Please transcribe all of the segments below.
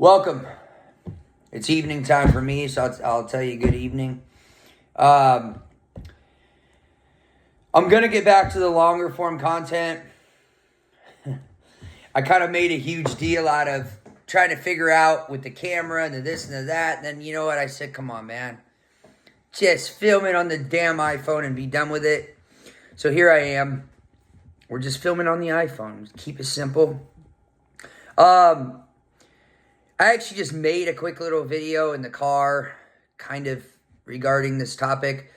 Welcome. It's evening time for me, so I'll tell you good evening. I'm going to get back to the longer form content. I kind of made a huge deal out of trying to figure out with the camera and the this and the that. And then, you know what? I said, come on, man. Just film it on the damn iPhone and be done with it. So here I am. We're just filming on the iPhone. Keep it simple. I actually just made a quick little video in the car kind of regarding this topic.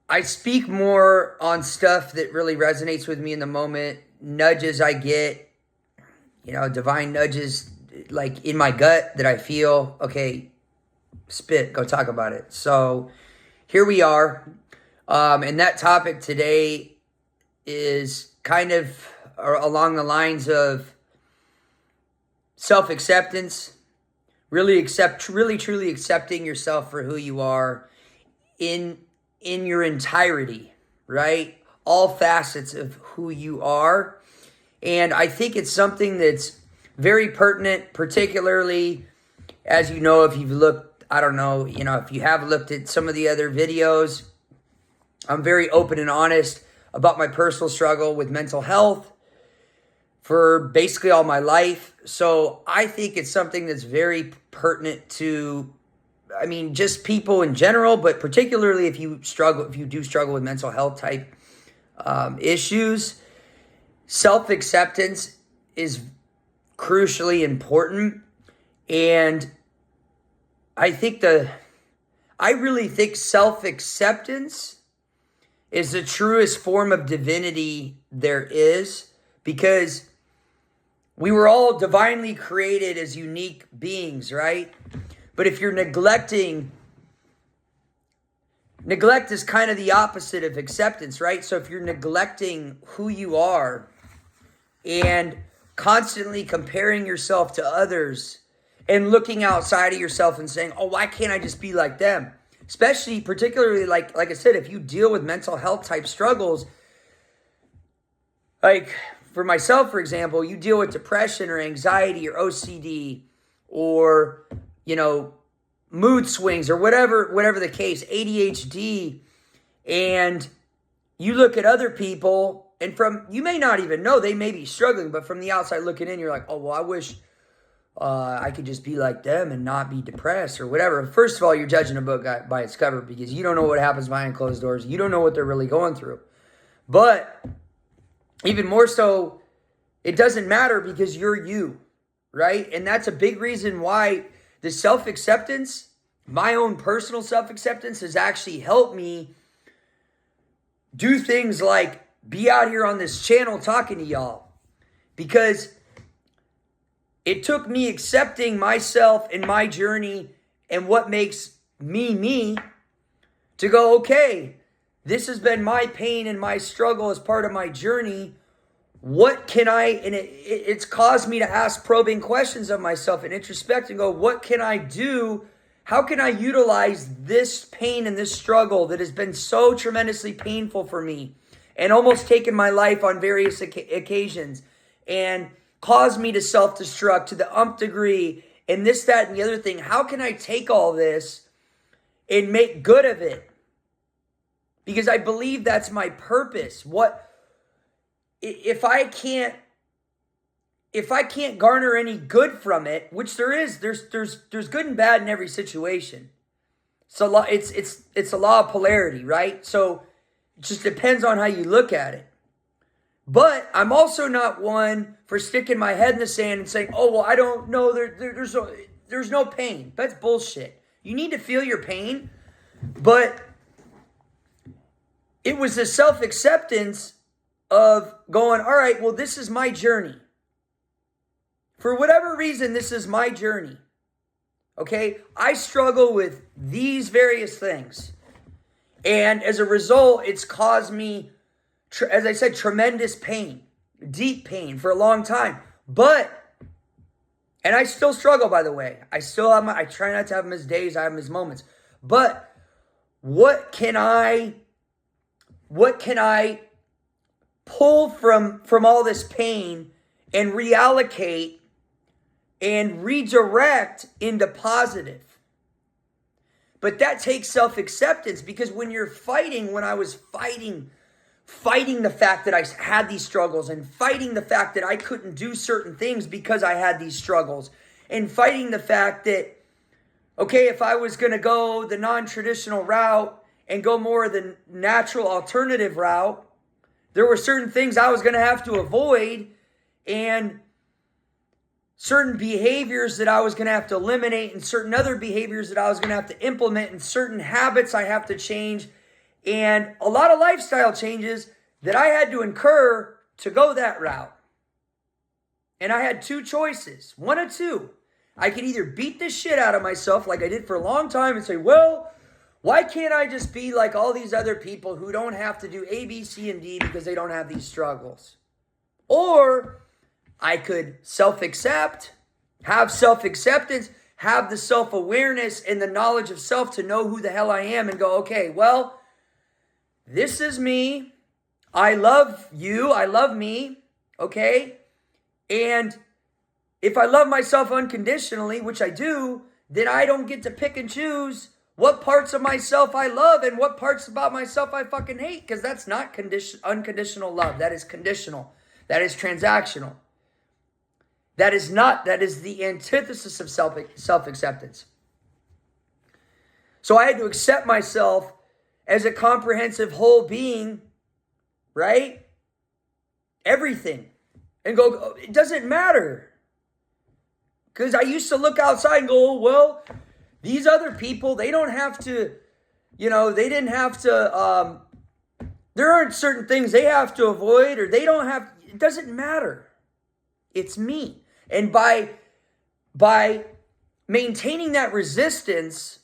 I speak more on stuff that really resonates with me in the moment, nudges I get, divine nudges like in my gut that I feel, okay, spit, go talk about it. So here we are. And that topic today is kind of along the lines of self-acceptance, really truly accepting yourself for who you are in your entirety, right? All facets of who you are. And I think it's something that's very pertinent, particularly as you know, if you've looked, if you have looked at some of the other videos, I'm very open and honest about my personal struggle with mental health for basically all my life. So I think it's something that's very pertinent to, just people in general, but particularly if you do struggle with mental health type issues. Self-acceptance is crucially important. And I really think self-acceptance is the truest form of divinity there is, because we were all divinely created as unique beings, right? But if you're neglect is kind of the opposite of acceptance, right? So if you're neglecting who you are and constantly comparing yourself to others and looking outside of yourself and saying, oh, why can't I just be like them? Especially, particularly, like I said, if you deal with mental health type struggles, like for myself, for example, you deal with depression or anxiety or OCD or, mood swings or whatever the case, ADHD, and you look at other people and you may not even know they may be struggling, but from the outside looking in, you're like, oh, well, I wish I could just be like them and not be depressed or whatever. First of all, you're judging a book by its cover because you don't know what happens behind closed doors. You don't know what they're really going through. But even more so, it doesn't matter because you're you, right? And that's a big reason why the self-acceptance, my own personal self-acceptance, has actually helped me do things like be out here on this channel talking to y'all. Because it took me accepting myself and my journey and what makes me me to go, okay, this has been my pain and my struggle as part of my journey. What can it's caused me to ask probing questions of myself and introspect and go, what can I do? How can I utilize this pain and this struggle that has been so tremendously painful for me and almost taken my life on various occasions and caused me to self-destruct to the umpth degree and this, that, and the other thing? How can I take all this and make good of it? Because I believe that's my purpose. If I can't garner any good from it, which there's good and bad in every situation. So it's a law of polarity, right? So it just depends on how you look at it. But I'm also not one for sticking my head in the sand and saying, oh, well, I don't know, there's no pain. That's bullshit. You need to feel your pain, but it was the self-acceptance of going, all right, well, this is my journey. For whatever reason, this is my journey. Okay? I struggle with these various things. And as a result, it's caused me, as I said, tremendous pain, deep pain for a long time. And I still struggle, by the way. I try not to have mis days, I have mis moments. But what can I pull from all this pain and reallocate and redirect into positive. But that takes self-acceptance, because when I was fighting the fact that I had these struggles, and fighting the fact that I couldn't do certain things because I had these struggles, and fighting the fact that, okay, if I was going to go the non-traditional route and go more of the natural alternative route, there were certain things I was going to have to avoid, and certain behaviors that I was going to have to eliminate, and certain other behaviors that I was going to have to implement, and certain habits I have to change, and a lot of lifestyle changes that I had to incur to go that route. And I had two choices, one of two. I could either beat the shit out of myself like I did for a long time and say, well, why can't I just be like all these other people who don't have to do A, B, C, and D because they don't have these struggles? Or I could self-accept, have self-acceptance, have the self-awareness and the knowledge of self to know who the hell I am, and go, okay, well, this is me. I love you. I love me. Okay? And if I love myself unconditionally, which I do, then I don't get to pick and choose what parts of myself I love and what parts about myself I fucking hate, because that's not unconditional love. That is conditional. That is transactional. That is the antithesis of self-acceptance. So I had to accept myself as a comprehensive whole being, right? Everything. And go, it doesn't matter. Because I used to look outside and go, well, these other people, they don't have to, they didn't have to, there aren't certain things they have to avoid, or they don't have, it doesn't matter. It's me. And by maintaining that resistance,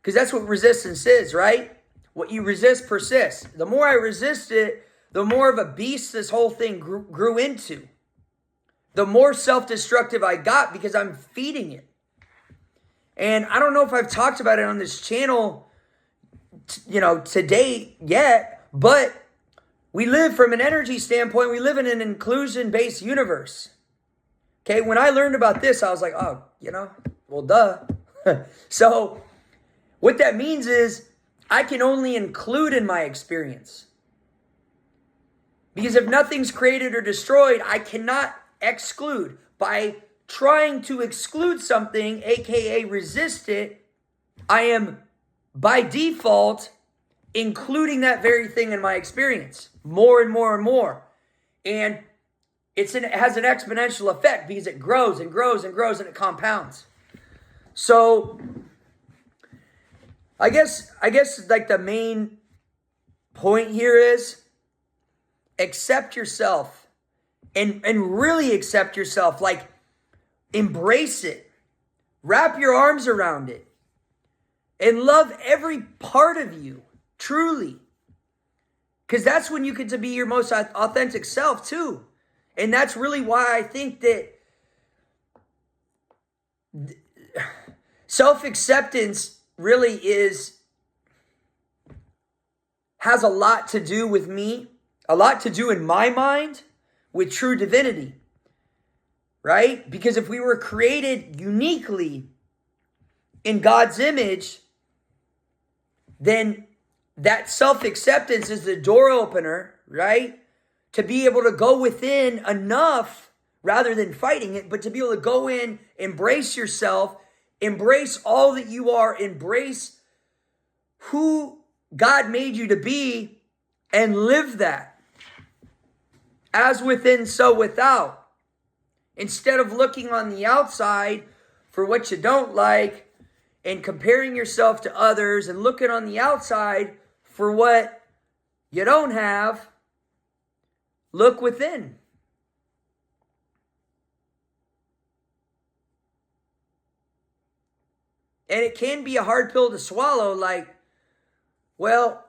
because that's what resistance is, right? What you resist persists. The more I resist it, the more of a beast this whole thing grew into. The more self-destructive I got, because I'm feeding it. And I don't know if I've talked about it on this channel, today yet, but we live from an energy standpoint, we live in an inclusion-based universe. Okay, when I learned about this, I was like, oh, well, duh. So what that means is I can only include in my experience. Because if nothing's created or destroyed, I cannot exclude. By trying to exclude something, aka resist it, I am by default including that very thing in my experience more and more and more. And it has an exponential effect because it grows and grows and grows and it compounds. So I guess like the main point here is accept yourself and really accept yourself. Like, embrace it. Wrap your arms around it. And love every part of you, truly. Because that's when you get to be your most authentic self too. And that's really why I think that self-acceptance really has a lot to do with me, a lot to do in my mind with true divinity, right? Because if we were created uniquely in God's image, then that self-acceptance is the door opener, right? To be able to go within enough rather than fighting it, but to be able to go in, embrace yourself, embrace all that you are, embrace who God made you to be, and live that. As within, so without. Instead of looking on the outside for what you don't like and comparing yourself to others and looking on the outside for what you don't have, look within. And it can be a hard pill to swallow, like, well,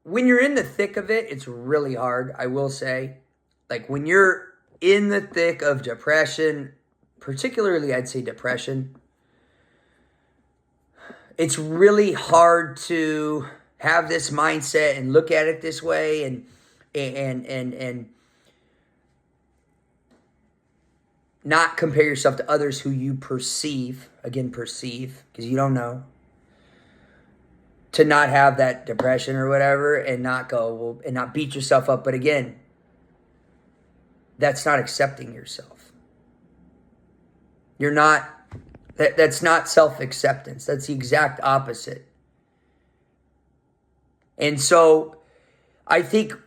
when you're in the thick of it, it's really hard, I will say. Like, when you're in the thick of depression, particularly I'd say depression, it's really hard to have this mindset and look at it this way and and not compare yourself to others who you perceive, because you don't know, to not have that depression or whatever, and not go, well, and not beat yourself up. But again, that's not accepting yourself. That's not self-acceptance. That's the exact opposite. And so I think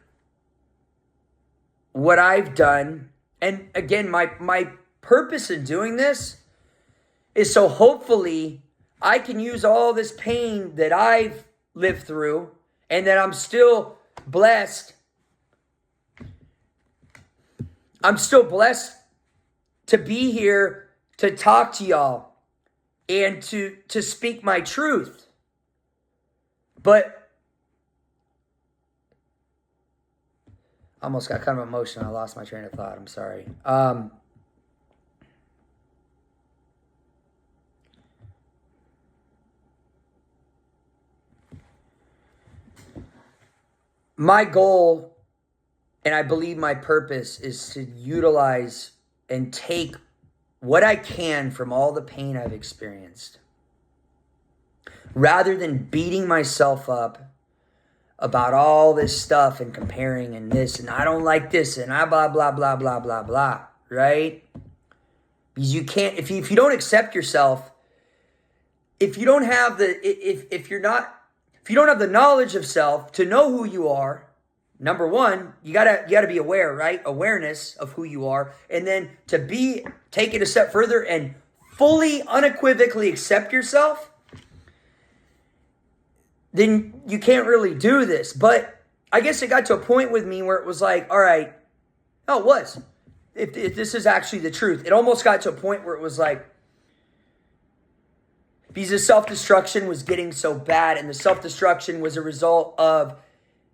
what I've done, and again, my purpose in doing this is so hopefully I can use all this pain that I've lived through and that I'm still blessed. I'm still blessed to be here to talk to y'all and to speak my truth. But I almost got kind of emotional. I lost my train of thought. I'm sorry. My goal, and I believe my purpose, is to utilize and take what I can from all the pain I've experienced, rather than beating myself up about all this stuff and comparing and this, and I don't like this, and I blah, blah, blah, blah, blah, blah, right? Because you can't, if you don't accept yourself, if you don't have if you don't have the knowledge of self to know who you are, number one, you gotta be aware, right? Awareness of who you are. And then to take it a step further and fully, unequivocally accept yourself, then you can't really do this. But I guess it got to a point with me where it was like, all right, no, it was. If this is actually the truth. It almost got to a point where it was like, because the self-destruction was getting so bad, and the self-destruction was a result of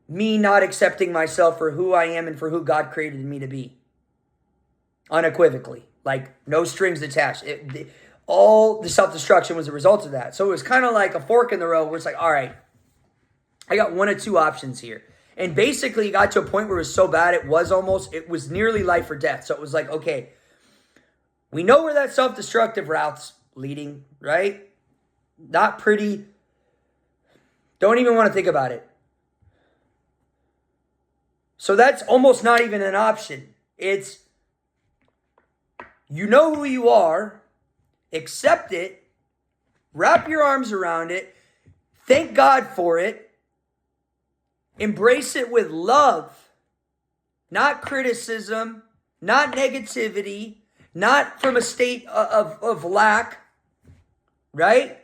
me not accepting myself for who I am and for who God created me to be. Unequivocally. Like, no strings attached. All the self-destruction was a result of that. So it was kind of like a fork in the road where it's like, all right, I got one of two options here. And basically it got to a point where it was so bad, it was nearly life or death. So it was like, okay, we know where that self-destructive route's leading, right? Not pretty. Don't even want to think about it. So that's almost not even an option. It's, you know who you are, accept it, wrap your arms around it, thank God for it, embrace it with love, not criticism, not negativity, not from a state of lack, right?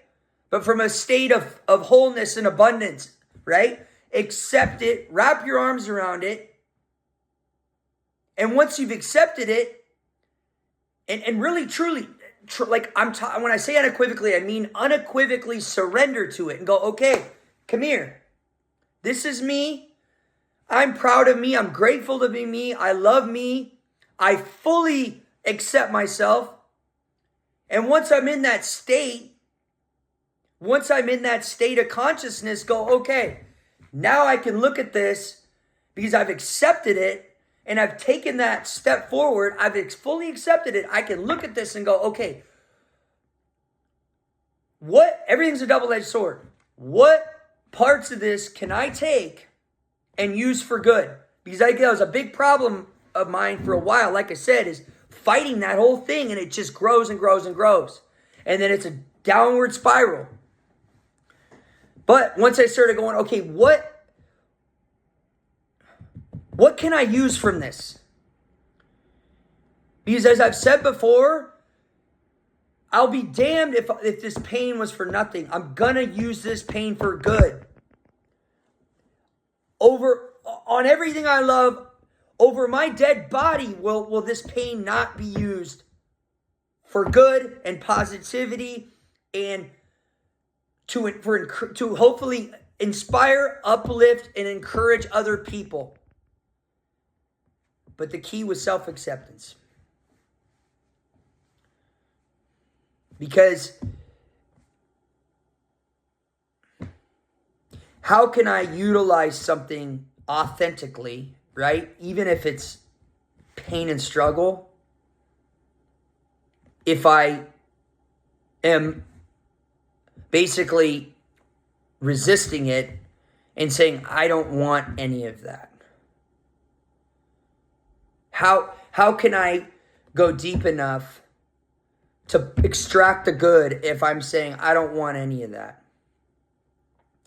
But from a state of wholeness and abundance, right? Accept it, wrap your arms around it. And once you've accepted it, and really, truly, when I say unequivocally, I mean unequivocally surrender to it and go, okay, come here. This is me. I'm proud of me. I'm grateful to be me. I love me. I fully accept myself. And once I'm in that state of consciousness, go, okay, now I can look at this because I've accepted it and I've taken that step forward. I've fully accepted it. I can look at this and go, okay, everything's a double-edged sword. What parts of this can I take and use for good? Because that was a big problem of mine for a while, like I said, is fighting that whole thing, and it just grows and grows and grows. And then it's a downward spiral. But once I started going, okay, what can I use from this? Because as I've said before, I'll be damned if this pain was for nothing. I'm going to use this pain for good. On everything I love, over my dead body, will this pain not be used for good and positivity and to hopefully inspire, uplift, and encourage other people. But the key was self-acceptance. Because how can I utilize something authentically, right? Even if it's pain and struggle, if I am basically resisting it and saying, I don't want any of that. How can I go deep enough to extract the good if I'm saying I don't want any of that?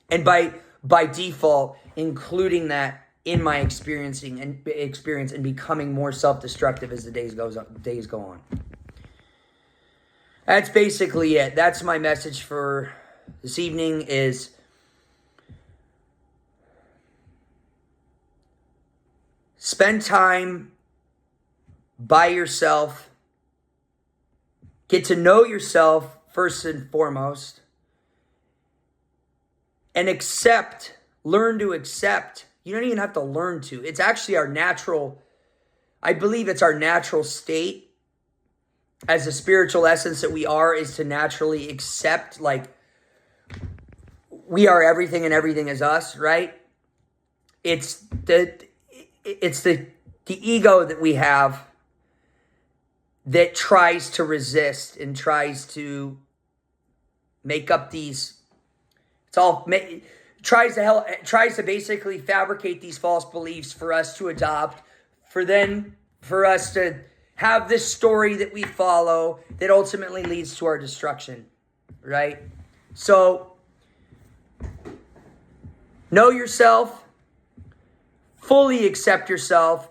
And by default, including that in my experience and becoming more self-destructive as the days go on. That's basically it. That's my message for this evening is spend time by yourself. Get to know yourself first and foremost. And learn to accept. You don't even have to learn to. It's actually I believe it's our natural state as a spiritual essence that we are, is to naturally accept, like, we are everything and everything is us, right? It's the ego that we have that tries to resist and tries to make up these, tries to basically fabricate these false beliefs for us to adopt, for us to have this story that we follow that ultimately leads to our destruction, right? So, know yourself, fully accept yourself,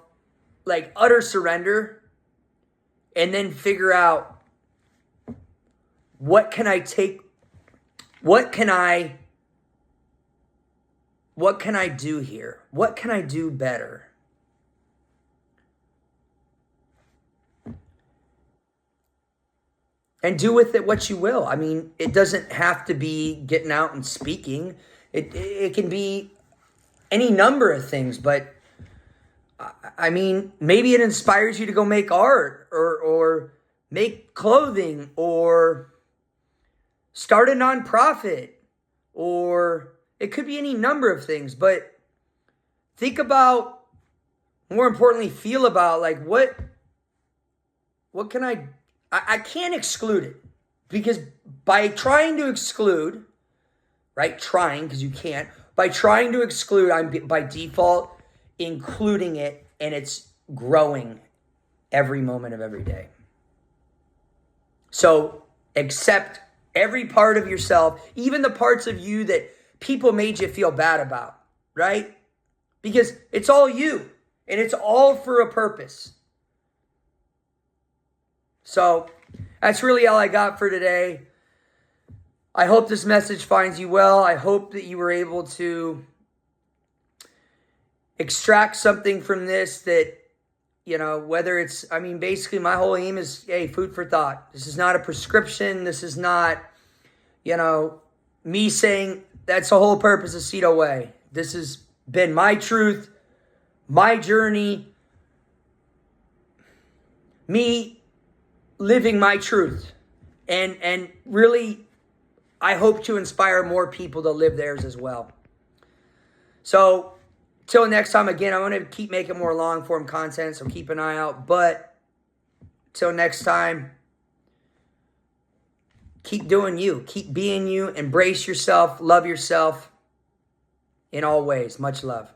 like utter surrender, and then figure out, what can I do here? What can I do better? And do with it what you will. I mean, it doesn't have to be getting out and speaking. It can be any number of things, but I mean, maybe it inspires you to go make art or make clothing or start a nonprofit, or it could be any number of things. But think about, more importantly, feel about, like, what can I can't exclude it, because by trying to exclude, right? Trying, because you can't. By trying to exclude, I'm by default including it, and it's growing every moment of every day. So accept every part of yourself, even the parts of you that people made you feel bad about, right? Because it's all you, and it's all for a purpose. So that's really all I got for today. I hope this message finds you well. I hope that you were able to extract something from this that, whether it's, basically my whole aim is, hey, food for thought. This is not a prescription. This is not, me saying that's the whole purpose of Cedo Way. This has been my truth, my journey, me living my truth. And really, I hope to inspire more people to live theirs as well. So, till next time, again, I'm going to keep making more long-form content, so keep an eye out. But till next time, keep doing you. Keep being you. Embrace yourself. Love yourself in all ways. Much love.